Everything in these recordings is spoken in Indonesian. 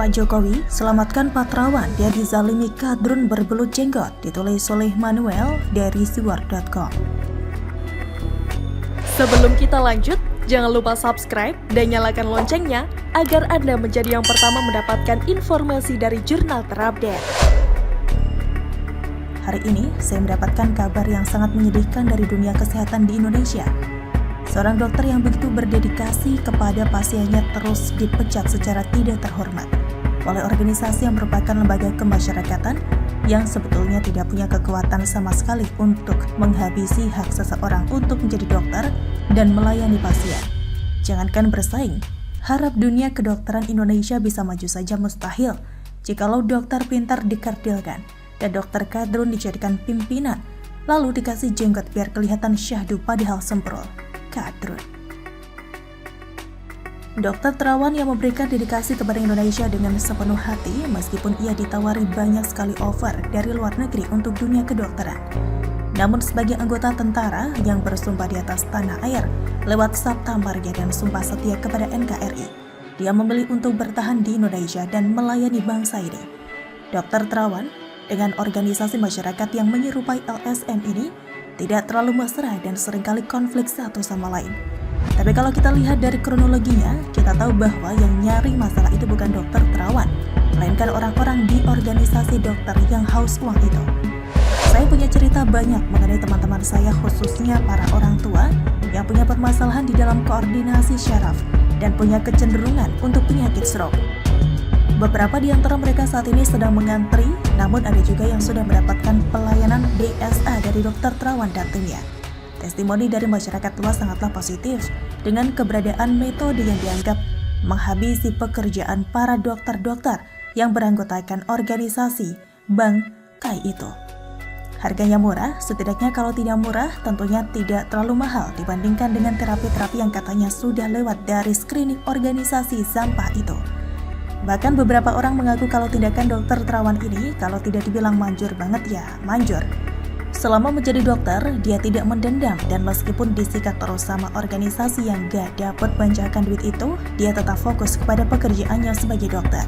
Pak Jokowi, selamatkan Patrawan, dia dizalimi kadrun berbelut jenggot, ditulis oleh Manuel dari siwar.com. Sebelum kita lanjut, jangan lupa subscribe dan nyalakan loncengnya agar Anda menjadi yang pertama mendapatkan informasi dari jurnal terupdate. Hari ini, saya mendapatkan kabar yang sangat menyedihkan dari dunia kesehatan di Indonesia. Seorang dokter yang begitu berdedikasi kepada pasiennya terus dipecat secara tidak terhormat oleh organisasi yang merupakan lembaga kemasyarakatan yang sebetulnya tidak punya kekuatan sama sekali untuk menghabisi hak seseorang untuk menjadi dokter dan melayani pasien. Jangankan bersaing, harap dunia kedokteran Indonesia bisa maju saja mustahil jikalau dokter pintar dikerdilkan dan dokter kadrun dijadikan pimpinan, lalu dikasih jenggot biar kelihatan syahdu padahal semprol. Kadrun. Dokter Terawan yang memberikan dedikasi kepada Indonesia dengan sepenuh hati meskipun ia ditawari banyak sekali offer dari luar negeri untuk dunia kedokteran. Namun sebagai anggota tentara yang bersumpah di atas tanah air lewat sabta marga dan sumpah setia kepada NKRI, dia memilih untuk bertahan di Indonesia dan melayani bangsa ini. Dokter Terawan dengan organisasi masyarakat yang menyerupai LSM ini tidak terlalu mesra dan seringkali konflik satu sama lain. Tapi kalau kita lihat dari kronologinya, kita tahu bahwa yang nyari masalah itu bukan dokter Terawan, melainkan orang-orang di organisasi dokter yang haus uang itu. Saya punya cerita banyak mengenai teman-teman saya, khususnya para orang tua yang punya permasalahan di dalam koordinasi syaraf dan punya kecenderungan untuk penyakit stroke. Beberapa di antara mereka saat ini sedang mengantri, namun ada juga yang sudah mendapatkan pelayanan DSA dari dokter Terawan dan timnya. Testimoni dari masyarakat luas sangatlah positif dengan keberadaan metode yang dianggap menghabisi pekerjaan para dokter-dokter yang beranggotakan organisasi Bank KAI itu. Harganya murah, setidaknya kalau tidak murah tentunya tidak terlalu mahal dibandingkan dengan terapi-terapi yang katanya sudah lewat dari screening organisasi Zampah itu. Bahkan beberapa orang mengaku kalau tindakan dokter Terawan ini kalau tidak dibilang manjur banget ya manjur. Selama menjadi dokter, dia tidak mendendam dan meskipun disikat terus sama organisasi yang gak dapat banjakan duit itu, dia tetap fokus kepada pekerjaannya sebagai dokter.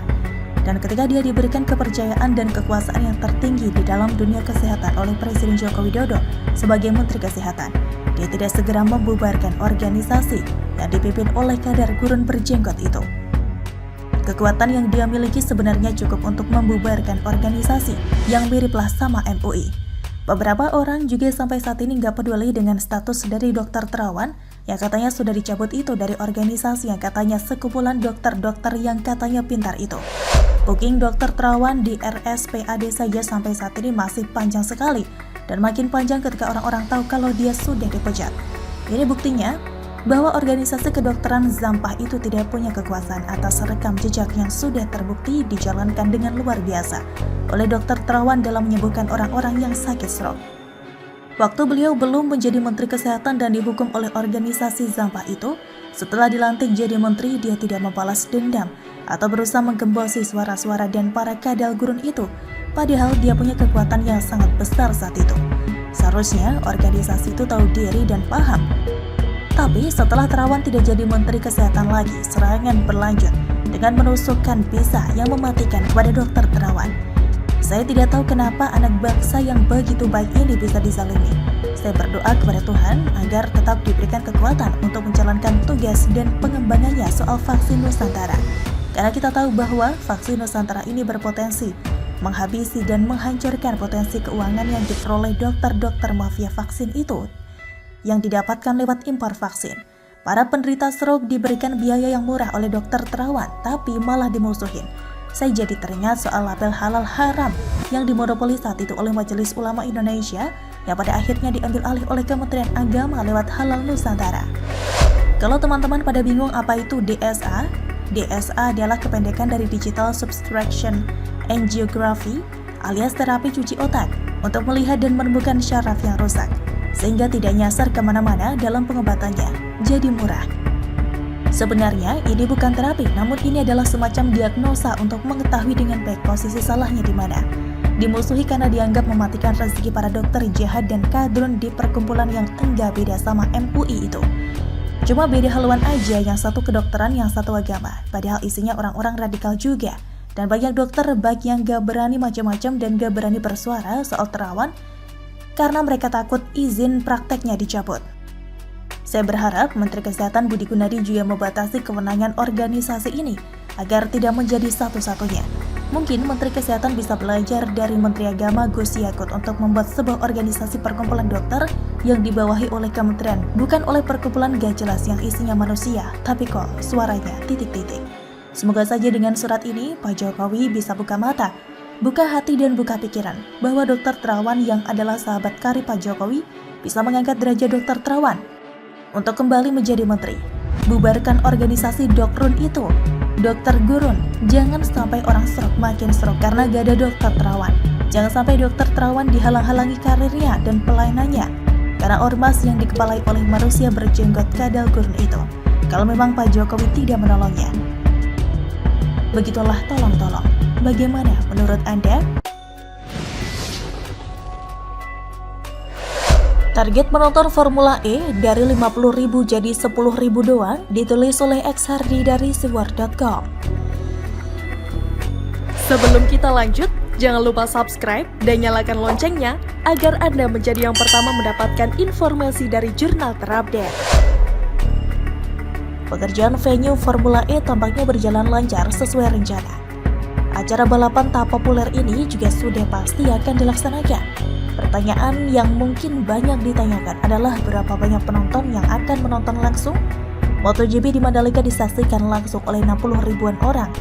Dan ketika dia diberikan kepercayaan dan kekuasaan yang tertinggi di dalam dunia kesehatan oleh Presiden Joko Widodo sebagai Menteri Kesehatan, dia tidak segera membubarkan organisasi yang dipimpin oleh kadar gurun berjenggot itu. Kekuatan yang dia miliki sebenarnya cukup untuk membubarkan organisasi yang miriplah sama MUI. Beberapa orang juga sampai saat ini nggak peduli dengan status dari dokter Terawan yang katanya sudah dicabut itu dari organisasi yang katanya sekumpulan dokter-dokter yang katanya pintar itu. Booking dokter Terawan di RSPAD saja sampai saat ini masih panjang sekali dan makin panjang ketika orang-orang tahu kalau dia sudah dipecat. Ini buktinya bahwa organisasi kedokteran Zampah itu tidak punya kekuasaan atas rekam jejak yang sudah terbukti dijalankan dengan luar biasa oleh dokter Terawan dalam menyembuhkan orang-orang yang sakit stroke. Waktu beliau belum menjadi Menteri Kesehatan dan dihukum oleh organisasi Zampah itu, setelah dilantik jadi menteri dia tidak membalas dendam atau berusaha menggembosi suara-suara dan para kadal gurun itu, padahal dia punya kekuatan yang sangat besar saat itu. Seharusnya organisasi itu tahu diri dan paham. Tapi setelah Terawan tidak jadi Menteri Kesehatan lagi, serangan berlanjut dengan menusukkan pisah yang mematikan kepada dokter Terawan. Saya tidak tahu kenapa anak bangsa yang begitu baik ini bisa dizalimi. Saya berdoa kepada Tuhan agar tetap diberikan kekuatan untuk menjalankan tugas dan pengembangannya soal vaksin Nusantara. Karena kita tahu bahwa vaksin Nusantara ini berpotensi menghabisi dan menghancurkan potensi keuangan yang diperoleh dokter-dokter mafia vaksin itu yang didapatkan lewat impor vaksin. Para penderita stroke diberikan biaya yang murah oleh dokter Terawan, tapi malah dimusuhin. Saya jadi teringat soal label halal haram yang dimonopoli saat itu oleh Majelis Ulama Indonesia yang pada akhirnya diambil alih oleh Kementerian Agama lewat Halal Nusantara. Kalau teman-teman pada bingung apa itu DSA, DSA adalah kependekan dari Digital Subtraction Angiography alias terapi cuci otak untuk melihat dan menemukan syaraf yang rusak, sehingga tidak nyasar kemana-mana dalam pengobatannya, jadi murah. Sebenarnya ini bukan terapi, namun ini adalah semacam diagnosa untuk mengetahui dengan baik posisi salahnya di mana. Dimusuhi karena dianggap mematikan rezeki para dokter jahat dan kadrun di perkumpulan yang enggak beda sama MUI itu. Cuma beda haluan aja, yang satu kedokteran, yang satu agama. Padahal isinya orang-orang radikal juga. Dan banyak dokter baik yang gak berani macam-macam dan gak berani bersuara soal terawan karena mereka takut izin prakteknya dicabut. Saya berharap Menteri Kesehatan Budi Gunadi juga membatasi kewenangan organisasi ini agar tidak menjadi satu-satunya. Mungkin Menteri Kesehatan bisa belajar dari Menteri Agama Gus Yakut untuk membuat sebuah organisasi perkumpulan dokter yang dibawahi oleh kementerian, bukan oleh perkumpulan gak jelas yang isinya manusia, tapi kok suaranya titik-titik. Semoga saja dengan surat ini Pak Jokowi bisa buka mata, buka hati dan buka pikiran bahwa Dr. Terawan yang adalah sahabat karib Pak Jokowi bisa mengangkat derajat Dr. Terawan untuk kembali menjadi menteri. Bubarkan organisasi Dokrun itu. Dokter Gurun, jangan sampai orang stroke makin stroke karena gak ada Dokter Terawan. Jangan sampai Dokter Terawan dihalang-halangi karirnya dan pelayanannya karena ormas yang dikepalai oleh manusia berjenggot kadal gurun itu. Kalau memang Pak Jokowi tidak menolongnya. Begitulah tolong-tolong. Bagaimana menurut Anda? Target penonton Formula E dari 50.000 jadi 10.000 doang, ditulis oleh X Hardy dari Siwar.com. Sebelum kita lanjut, jangan lupa subscribe dan nyalakan loncengnya agar Anda menjadi yang pertama mendapatkan informasi dari jurnal terupdate. Pekerjaan venue Formula E tampaknya berjalan lancar sesuai rencana. Acara balapan tak populer ini juga sudah pasti akan dilaksanakan. Pertanyaan yang mungkin banyak ditanyakan adalah berapa banyak penonton yang akan menonton langsung? MotoGP di Mandalika disaksikan langsung oleh 60 ribuan orang.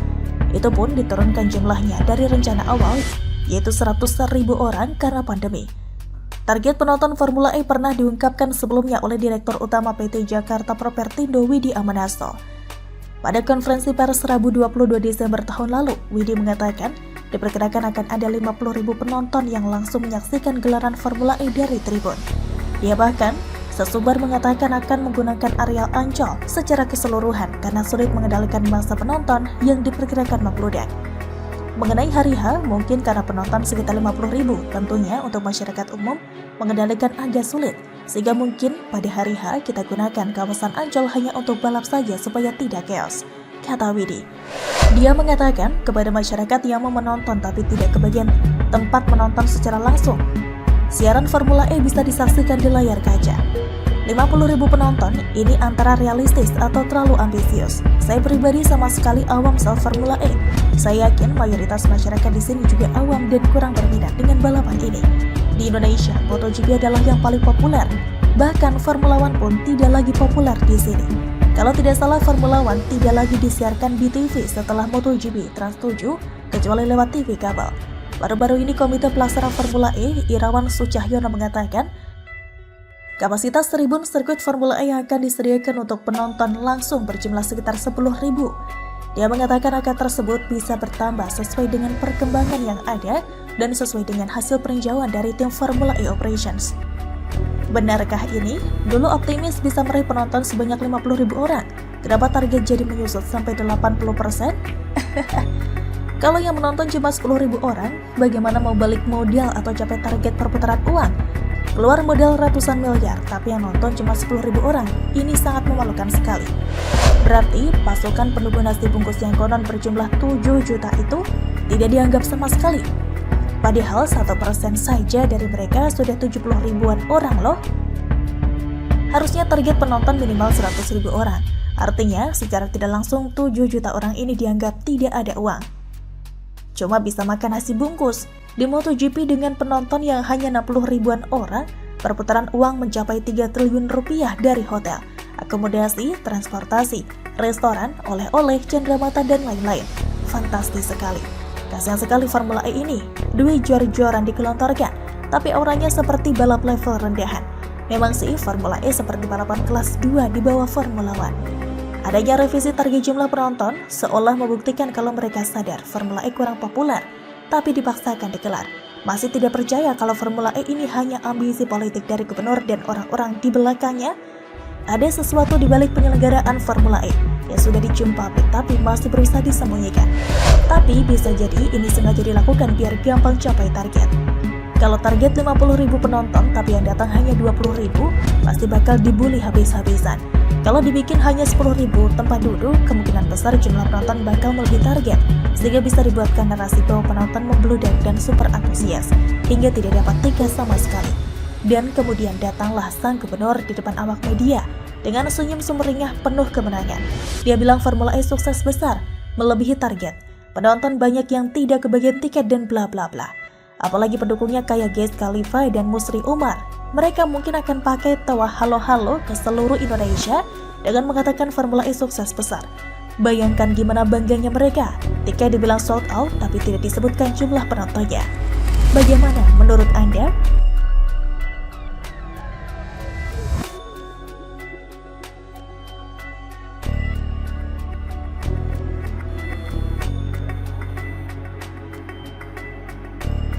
Itu pun diturunkan jumlahnya dari rencana awal, yaitu 100.000 orang karena pandemi. Target penonton Formula E pernah diungkapkan sebelumnya oleh Direktur Utama PT Jakarta Propertindo Widi Amanasto. Pada konferensi pers Rabu 22 Desember tahun lalu, Widi mengatakan diperkirakan akan ada 50.000 penonton yang langsung menyaksikan gelaran Formula E dari tribun. Dia bahkan sesumbar mengatakan akan menggunakan areal Ancol secara keseluruhan karena sulit mengendalikan massa penonton yang diperkirakan membludak. Mengenai hari H, mungkin karena penonton sekitar 50.000, tentunya untuk masyarakat umum mengendalikan agak sulit, sehingga mungkin pada hari H kita gunakan kawasan Ancol hanya untuk balap saja supaya tidak chaos, kata Widi. Dia mengatakan kepada masyarakat yang mau menonton tapi tidak kebagian tempat menonton secara langsung, siaran Formula E bisa disaksikan di layar kaca. 50.000 penonton ini antara realistis atau terlalu ambisius. Saya pribadi sama sekali awam soal Formula E. Saya yakin mayoritas masyarakat di sini juga awam dan kurang berminat dengan balapan ini. Di Indonesia, MotoGP adalah yang paling populer. Bahkan Formula One pun tidak lagi populer di sini. Kalau tidak salah, Formula One tidak lagi disiarkan di TV setelah MotoGP Trans 7, kecuali lewat TV kabel. Baru-baru ini Komite Pelaksana Formula E, Irawan Sucahyono mengatakan, kapasitas tribun sirkuit Formula E yang akan disediakan untuk penonton langsung berjumlah sekitar 10.000. Dia mengatakan angka tersebut bisa bertambah sesuai dengan perkembangan yang ada dan sesuai dengan hasil peninjauan dari tim Formula E Operations. Benarkah ini? Dulu optimis bisa meraih penonton sebanyak 50.000 orang. Kenapa target jadi menyusut sampai 80%? Kalau yang menonton cuma 10.000 orang, bagaimana mau balik modal atau capai target perputaran uang? Keluar modal ratusan miliar, tapi yang nonton cuma 10.000 orang. Ini sangat memalukan sekali. Berarti pasukan pendukung nasi bungkus yang konon berjumlah 7 juta itu tidak dianggap sama sekali. Padahal 1% saja dari mereka sudah 70 ribuan orang loh. Harusnya target penonton minimal 100.000 orang. Artinya secara tidak langsung 7 juta orang ini dianggap tidak ada uang. Cuma bisa makan nasi bungkus. Di MotoGP dengan penonton yang hanya 60 ribuan orang, perputaran uang mencapai 3 triliun rupiah dari hotel, akomodasi, transportasi, restoran, oleh-oleh, cenderamata, dan lain-lain. Fantastis sekali. Kasihan sekali Formula E ini. Duit jor-joran dikelontorkan, tapi auranya seperti balap level rendahan. Memang sih Formula E seperti balapan kelas 2 di bawah Formula One. Adanya revisi target jumlah penonton seolah membuktikan kalau mereka sadar Formula E kurang populer, tapi dipaksakan digelar. Masih tidak percaya kalau Formula E ini hanya ambisi politik dari gubernur dan orang-orang di belakangnya? Ada sesuatu di balik penyelenggaraan Formula E yang sudah dicium publik tapi masih berusaha disembunyikan. Tapi bisa jadi ini sengaja dilakukan biar gampang capai target. Kalau target 50.000 penonton tapi yang datang hanya 20.000, pasti bakal dibully habis-habisan. Kalau dibikin hanya 10.000 tempat duduk, kemungkinan besar jumlah penonton bakal melebihi target, sehingga bisa dibuatkan narasi bahwa penonton membludak dan super antusias, hingga tidak dapat tiket sama sekali. Dan kemudian datanglah sang gubernur di depan awak media, dengan senyum sumringah penuh kemenangan. Dia bilang Formula E sukses besar, melebihi target, penonton banyak yang tidak kebagian tiket dan bla bla bla. Apalagi pendukungnya kayak Wiz Khalifa dan Musri Umar. Mereka mungkin akan pakai tawa halo-halo ke seluruh Indonesia dengan mengatakan Formula E sukses besar. Bayangkan gimana bangganya mereka. Tiket dibilang sold out tapi tidak disebutkan jumlah penontonnya. Bagaimana menurut Anda?